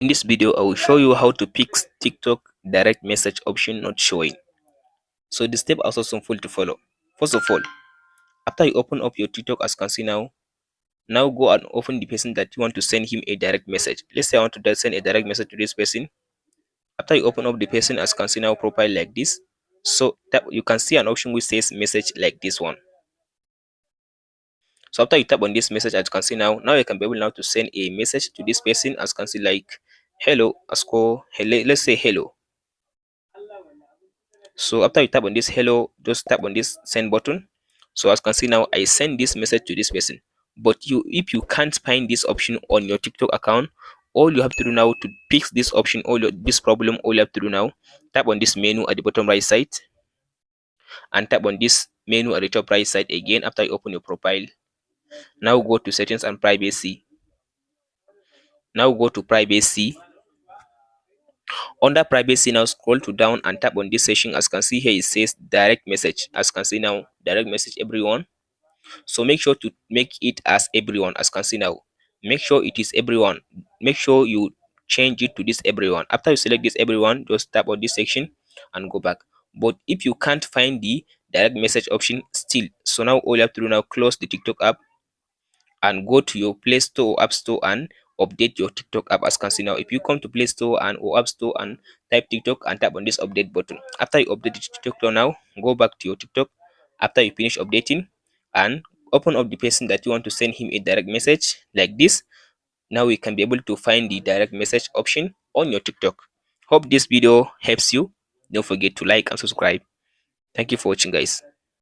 In this video, I will show you how to fix TikTok direct message option not showing. So the step are so simple to follow. First of all, after you open up your TikTok as you can see now go and open the person that you want to send him a direct message. Let's say I want to send a direct message to this person. After you open up the person as you can see profile like this, so that you can see an option which says message like this one. So after you tap on this message as you can see now you can be able now to send a message to this person as you can see like hello, hello, let's say hello. So after you tap on this hello, just tap on this send button. So as you can see now, I send this message to this person. But if you can't find this option on your TikTok account, all you have to do now to fix this option, this problem, all you have to do now, tap on this menu at the bottom right side, and tap on this menu at the top right side again after you open your profile. Now go to settings and privacy. Now go to privacy. Under privacy, now scroll to down and tap on this section. As you can see here, it says direct message. As you can see now, direct message everyone. So make sure to make it as everyone. As you can see now, make sure it is everyone. Make sure you change it to this everyone. After you select this everyone, just tap on this section and go back. But if you can't find the direct message option still, so now all you have to do now, close the TikTok app and go to your Play Store or App Store and update your TikTok app. As you can see now, if you come to Play Store and or App Store and type TikTok and tap on this update button, after you update the TikTok now, go back to your TikTok after you finish updating and open up the person that you want to send him a direct message like this. Now we can be able to find the direct message option on your TikTok. Hope this video helps you. Don't forget to like and subscribe. Thank you for watching, guys.